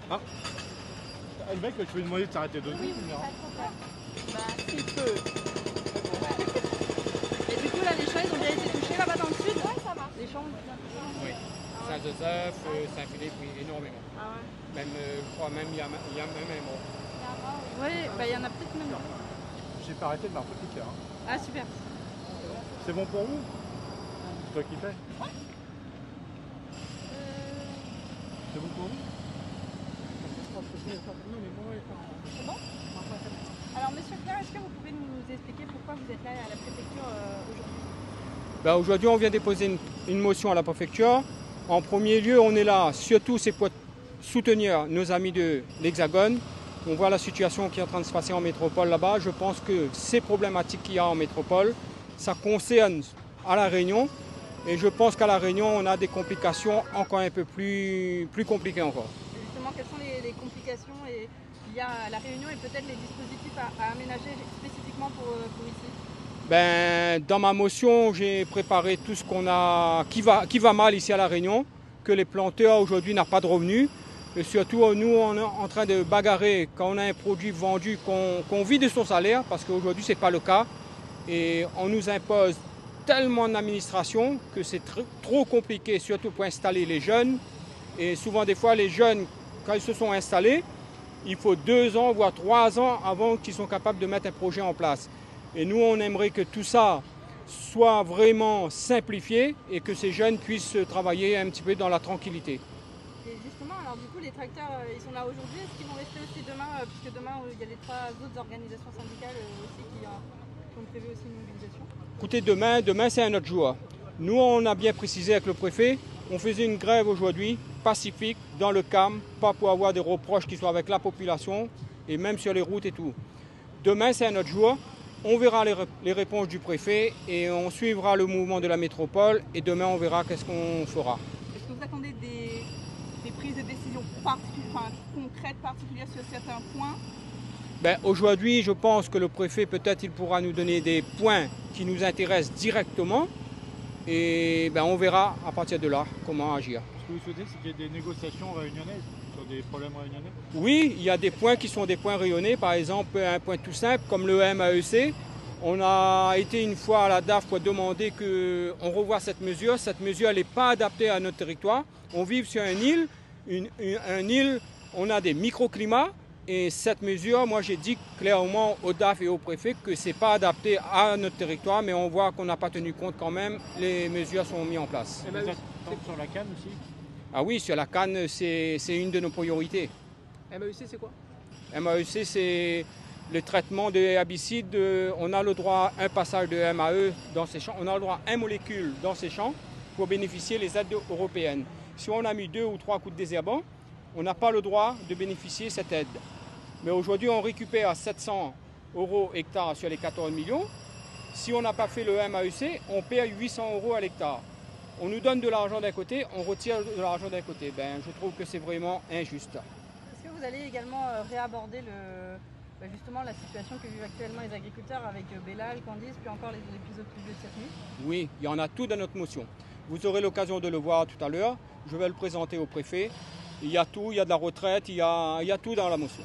Ah, le mec, je lui ai demandé de s'arrêter 2 Oui, secondes. oui, pas de problème. Bah, s'il peut. Et du coup, là, les champs, ils ont bien été touchés là-bas dans le sud? Ouais, ça marche. Les champs ont bien touchés. Oui. Ah ouais. Saint-Joseph, Saint-Philippe, oui, énormément. Ah ouais. Même, je crois même, il y a même un mort. Il y a un mort, oui. Oui, bah il y en a peut-être même. J'ai pas arrêté de narcotique. Hein. Ah, super. C'est bon pour vous? C'est toi qui fais? C'est bon pour vous? C'est bon? Alors, monsieur Claire, est-ce que vous pouvez nous expliquer pourquoi vous êtes là à la préfecture aujourd'hui? Ben, aujourd'hui, on vient déposer une motion à la préfecture. En premier lieu, on est là, surtout c'est pour soutenir nos amis de l'Hexagone. On voit la situation qui est en train de se passer en métropole là-bas. Je pense que ces problématiques qu'il y a en métropole, ça concerne à La Réunion. Et je pense qu'à La Réunion, on a des complications encore un peu plus compliquées encore. Et justement, quelles sont les complications liées à la Réunion et peut-être les dispositifs à aménager spécifiquement pour ici? Ben, dans ma motion, j'ai préparé tout ce qu'on a qui va mal ici à La Réunion, que les planteurs aujourd'hui n'ont pas de revenus. Et surtout, nous, on est en train de bagarrer quand on a un produit vendu, qu'on vit de son salaire, parce qu'aujourd'hui, ce n'est pas le cas. Et on nous impose tellement d'administration que c'est trop compliqué, surtout pour installer les jeunes. Et souvent, des fois, les jeunes, quand ils se sont installés, il faut 2 ans, voire 3 ans avant qu'ils soient capables de mettre un projet en place. Et nous, on aimerait que tout ça soit vraiment simplifié et que ces jeunes puissent travailler un petit peu dans la tranquillité. Et justement, alors du coup, les tracteurs, ils sont là aujourd'hui. Est-ce qu'ils vont rester aussi demain? Puisque demain, il y a les 3 autres organisations syndicales aussi qui ont prévu aussi une mobilisation. Écoutez, demain c'est un autre jour. Nous, on a bien précisé avec le préfet, on faisait une grève aujourd'hui, pacifique, dans le calme, pas pour avoir des reproches qui soient avec la population et même sur les routes et tout. Demain, c'est un autre jour. On verra les réponses du préfet et on suivra le mouvement de la métropole et demain, on verra qu'est-ce qu'on fera. Est-ce que vous attendez des prises de décision concrètes, particulières sur certains points? Ben, aujourd'hui, je pense que le préfet, peut-être, il pourra nous donner des points qui nous intéressent directement et ben, on verra à partir de là comment agir. Ce que vous souhaitez, c'est qu'il y ait des négociations réunionnaises sur des problèmes réunionnais? Oui, il y a des points qui sont des points rayonnés. Par exemple, un point tout simple comme le MAEC. On a été une fois à la DAF pour demander qu'on revoie cette mesure. Cette mesure n'est pas adaptée à notre territoire. On vit sur une île, on a des microclimats. Et cette mesure, moi j'ai dit clairement au DAF et au préfet que ce n'est pas adapté à notre territoire, mais on voit qu'on n'a pas tenu compte quand même. Les mesures sont mises en place. Vous attendez sur la canne aussi? Ah oui, sur la canne, c'est une de nos priorités. MAEC, c'est quoi? MAEC, c'est le traitement des herbicides. On a le droit à un passage de MAE dans ces champs. On a le droit à 1 molécule dans ces champs pour bénéficier des aides européennes. Si on a mis 2 ou 3 coups de désherbant, on n'a pas le droit de bénéficier de cette aide. Mais aujourd'hui, on récupère 700 € hectare sur les 14 millions. Si on n'a pas fait le MAEC, on perd 800 € à l'hectare. On nous donne de l'argent d'un côté, on retire de l'argent d'un côté. Ben, je trouve que c'est vraiment injuste. Est-ce que vous allez également réaborder justement la situation que vivent actuellement les agriculteurs avec Bellal, Candice, puis encore les épisodes pluvieux de cette nuit? Oui, il y en a tout dans notre motion. Vous aurez l'occasion de le voir tout à l'heure. Je vais le présenter au préfet. Il y a tout, il y a de la retraite, il y a tout dans la motion.